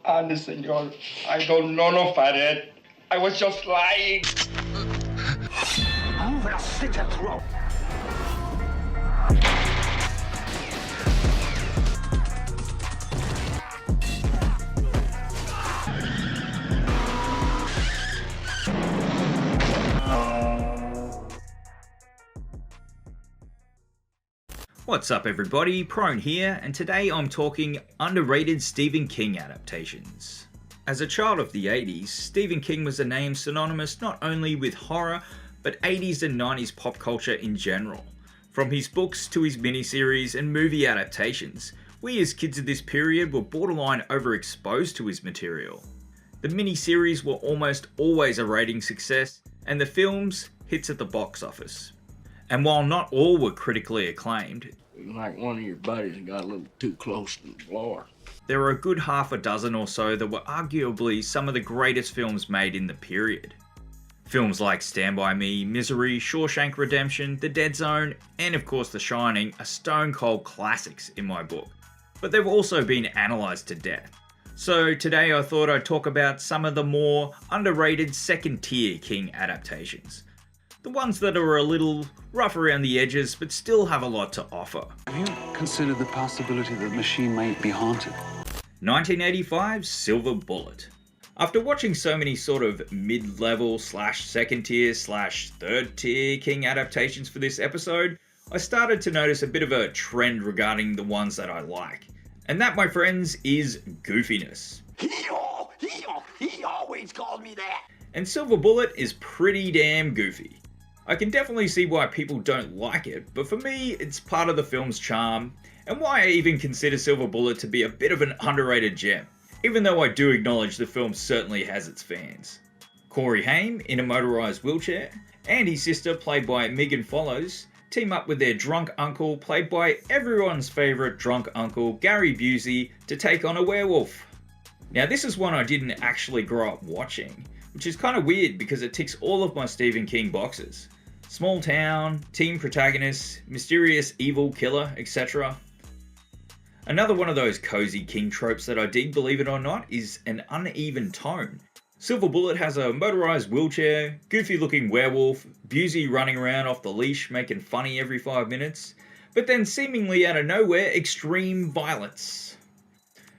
Senor, I don't know no it. I was just lying. I'm gonna slit your throat. What's up everybody, Prone here, and today I'm talking underrated Stephen King adaptations. As a child of the 80s, Stephen King was a name synonymous not only with horror, but 80s and 90s pop culture in general. From his books to his miniseries and movie adaptations, we as kids of this period were borderline overexposed to his material. The miniseries were almost always a rating success, and the films, hits at the box office. And while not all were critically acclaimed, like one of your buddies got a little too close to the floor. There were a good half a dozen or so that were arguably some of the greatest films made in the period. Films like Stand By Me, Misery, Shawshank Redemption, The Dead Zone, and of course The Shining are stone cold classics in my book. But they've also been analysed to death. So today I thought I'd talk about some of the more underrated second tier King adaptations. The ones that are a little rough around the edges but still have a lot to offer. Have you considered the possibility that the machine might be haunted? 1985's Silver Bullet. After watching so many sort of mid-level / second tier / third tier King adaptations for this episode, I started to notice a bit of a trend regarding the ones that I like. And that, my friends, is goofiness. He always called me that. And Silver Bullet is pretty damn goofy. I can definitely see why people don't like it, but for me, it's part of the film's charm, and why I even consider Silver Bullet to be a bit of an underrated gem, even though I do acknowledge the film certainly has its fans. Corey Haim, in a motorised wheelchair, and his sister, played by Megan Follows, team up with their drunk uncle, played by everyone's favourite drunk uncle, Gary Busey, to take on a werewolf. Now this is one I didn't actually grow up watching, which is kind of weird because it ticks all of my Stephen King boxes. Small town, teen protagonist, mysterious evil killer, etc. Another one of those cozy King tropes that I dig, believe it or not, is an uneven tone. Silver Bullet has a motorised wheelchair, goofy looking werewolf, Busey running around off the leash making funny every 5 minutes, but then seemingly out of nowhere, extreme violence.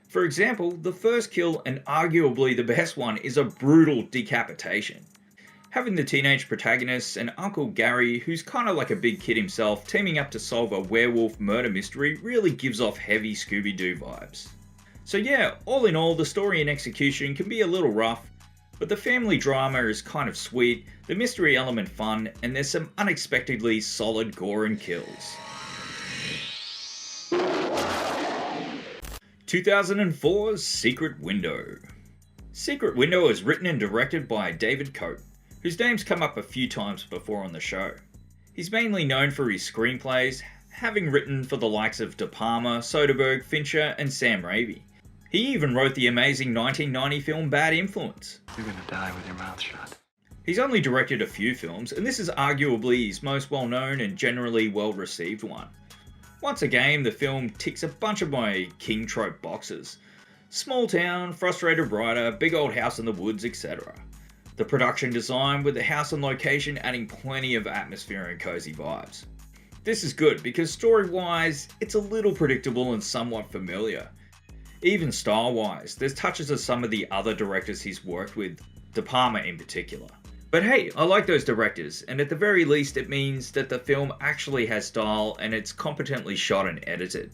For example, the first kill, and arguably the best one, is a brutal decapitation. Having the teenage protagonist and Uncle Gary, who's kind of like a big kid himself, teaming up to solve a werewolf murder mystery really gives off heavy Scooby-Doo vibes. So yeah, all in all, the story and execution can be a little rough, but the family drama is kind of sweet, the mystery element fun, and there's some unexpectedly solid gore and kills. 2004's Secret Window. Secret Window is written and directed by David Cope, whose name's come up a few times before on the show. He's mainly known for his screenplays, having written for the likes of De Palma, Soderbergh, Fincher, and Sam Raimi. He even wrote the amazing 1990 film Bad Influence. You're gonna die with your mouth shut. He's only directed a few films, and this is arguably his most well-known and generally well-received one. Once again, the film ticks a bunch of my King trope boxes. Small town, frustrated writer, big old house in the woods, etc. The production design with the house and location adding plenty of atmosphere and cozy vibes. This is good because story-wise, it's a little predictable and somewhat familiar. Even style-wise, there's touches of some of the other directors he's worked with, De Palma in particular. But hey, I like those directors, and at the very least it means that the film actually has style and it's competently shot and edited.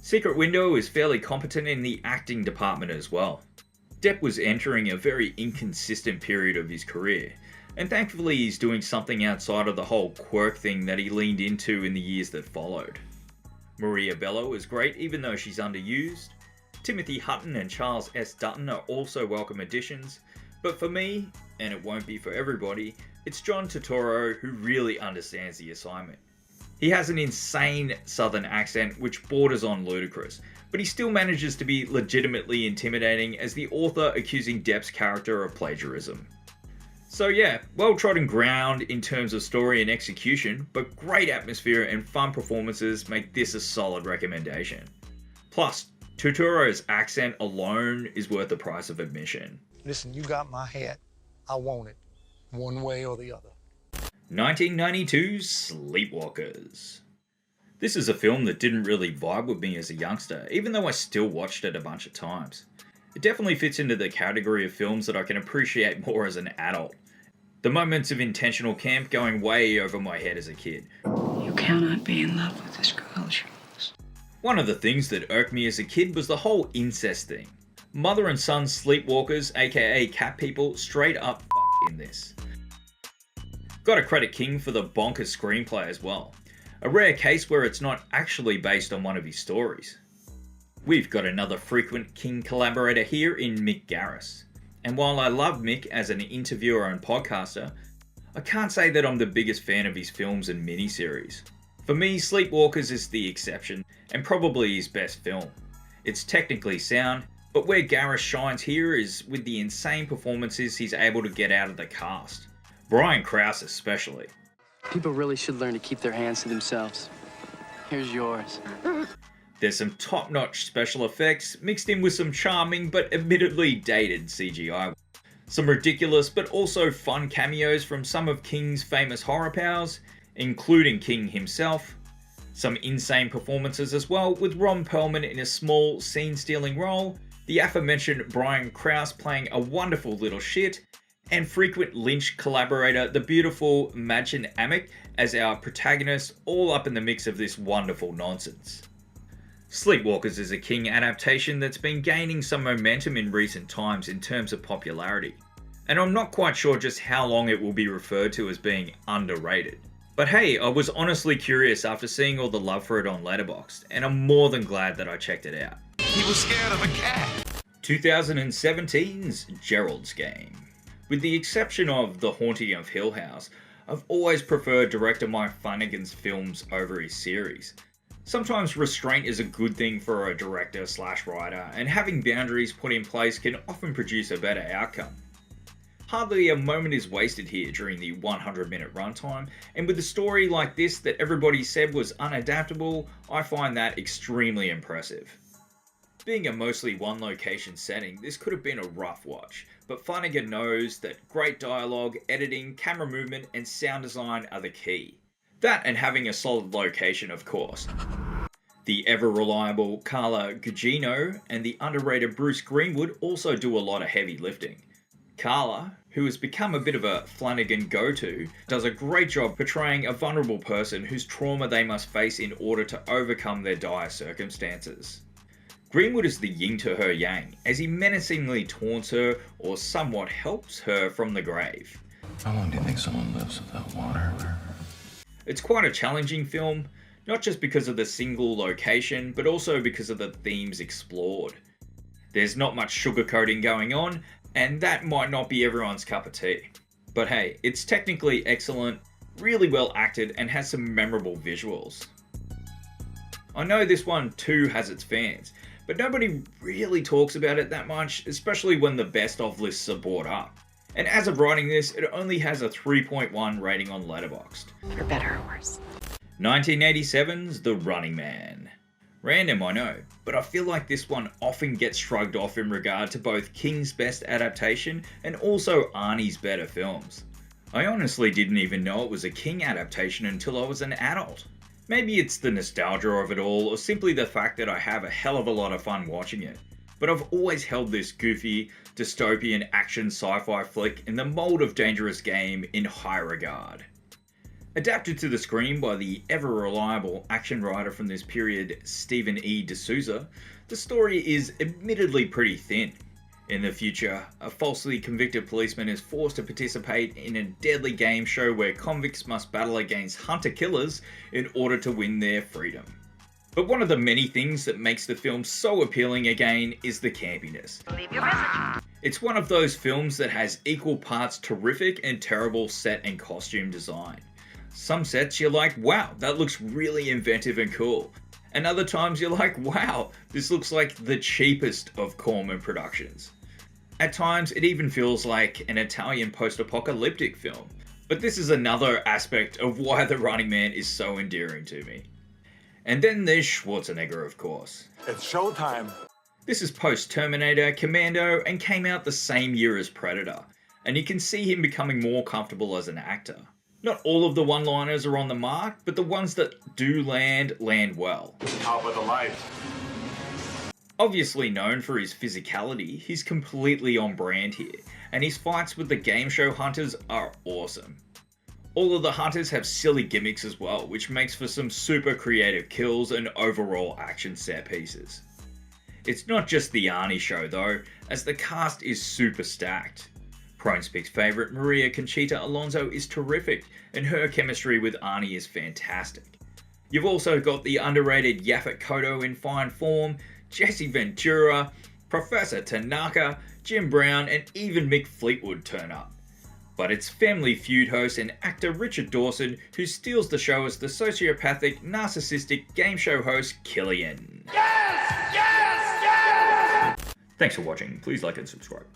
Secret Window is fairly competent in the acting department as well. Depp was entering a very inconsistent period of his career, and thankfully he's doing something outside of the whole quirk thing that he leaned into in the years that followed. Maria Bello is great even though she's underused. Timothy Hutton and Charles S. Dutton are also welcome additions, but for me, and it won't be for everybody, it's John Turturro who really understands the assignment. He has an insane southern accent which borders on ludicrous, but he still manages to be legitimately intimidating as the author accusing Depp's character of plagiarism. So yeah, well-trodden ground in terms of story and execution, but great atmosphere and fun performances make this a solid recommendation. Plus, Turturro's accent alone is worth the price of admission. Listen, you got my hat. I want it, one way or the other. 1992's Sleepwalkers. This is a film that didn't really vibe with me as a youngster, even though I still watched it a bunch of times. It definitely fits into the category of films that I can appreciate more as an adult. The moments of intentional camp going way over my head as a kid. You cannot be in love with this girl, Charles. One of the things that irked me as a kid was the whole incest thing. Mother and son sleepwalkers, aka cat people, straight up in this. Gotta credit King for the bonkers screenplay as well. A rare case where it's not actually based on one of his stories. We've got another frequent King collaborator here in Mick Garris. And while I love Mick as an interviewer and podcaster, I can't say that I'm the biggest fan of his films and miniseries. For me, Sleepwalkers is the exception, and probably his best film. It's technically sound, but where Garris shines here is with the insane performances he's able to get out of the cast. Brian Krause especially. People really should learn to keep their hands to themselves. Here's yours. There's some top-notch special effects mixed in with some charming but admittedly dated CGI. Some ridiculous but also fun cameos from some of King's famous horror pals, including King himself. Some insane performances as well, with Ron Perlman in a small scene-stealing role, the aforementioned Brian Krause playing a wonderful little shit, and frequent Lynch collaborator the beautiful Madchen Amick as our protagonist, all up in the mix of this wonderful nonsense. Sleepwalkers is a King adaptation that's been gaining some momentum in recent times in terms of popularity, and I'm not quite sure just how long it will be referred to as being underrated. But hey, I was honestly curious after seeing all the love for it on Letterboxd, and I'm more than glad that I checked it out. He was scared of a cat. 2017's Gerald's Game. With the exception of The Haunting of Hill House, I've always preferred director Mike Flanagan's films over his series. Sometimes restraint is a good thing for a director/writer, and having boundaries put in place can often produce a better outcome. Hardly a moment is wasted here during the 100-minute runtime, and with a story like this that everybody said was unadaptable, I find that extremely impressive. Being a mostly one-location setting, this could have been a rough watch, but Flanagan knows that great dialogue, editing, camera movement, and sound design are the key. That and having a solid location, of course. The ever-reliable Carla Gugino and the underrated Bruce Greenwood also do a lot of heavy lifting. Carla, who has become a bit of a Flanagan go-to, does a great job portraying a vulnerable person whose trauma they must face in order to overcome their dire circumstances. Greenwood is the yin to her yang, as he menacingly taunts her or somewhat helps her from the grave. How long do you think someone lives without water? It's quite a challenging film, not just because of the single location, but also because of the themes explored. There's not much sugarcoating going on, and that might not be everyone's cup of tea. But hey, it's technically excellent, really well acted, and has some memorable visuals. I know this one too has its fans, but nobody really talks about it that much, especially when the best of lists are brought up. And as of writing this, it only has a 3.1 rating on Letterboxd. For better or worse. 1987's The Running Man. Random, I know, but I feel like this one often gets shrugged off in regard to both King's best adaptation and also Arnie's better films. I honestly didn't even know it was a King adaptation until I was an adult. Maybe it's the nostalgia of it all, or simply the fact that I have a hell of a lot of fun watching it. But I've always held this goofy, dystopian action sci-fi flick in the mold of Dangerous Game in high regard. Adapted to the screen by the ever-reliable action writer from this period, Stephen E. D'Souza, the story is admittedly pretty thin. In the future, a falsely convicted policeman is forced to participate in a deadly game show where convicts must battle against hunter-killers in order to win their freedom. But one of the many things that makes the film so appealing again is the campiness. Leave your message. It's one of those films that has equal parts terrific and terrible set and costume design. Some sets you're like, wow, that looks really inventive and cool. And other times you're like, wow, this looks like the cheapest of Corman productions. At times it even feels like an Italian post-apocalyptic film. But this is another aspect of why The Running Man is so endearing to me. And then there's Schwarzenegger, of course. It's showtime. This is post-Terminator, Commando, and came out the same year as Predator, and you can see him becoming more comfortable as an actor. Not all of the one-liners are on the mark, but the ones that do land well. How about the light? Obviously known for his physicality, he's completely on brand here, and his fights with the game show hunters are awesome. All of the hunters have silly gimmicks as well, which makes for some super creative kills and overall action set pieces. It's not just the Arnie show though, as the cast is super stacked. PRONES Pick's favourite Maria Conchita Alonso is terrific, and her chemistry with Arnie is fantastic. You've also got the underrated Yaphet Kotto in fine form, Jesse Ventura, Professor Tanaka, Jim Brown, and even Mick Fleetwood turn up. But it's Family Feud host and actor Richard Dawson who steals the show as the sociopathic, narcissistic game show host Killian. Yes! Yes! Yes! Thanks for watching, please like and subscribe.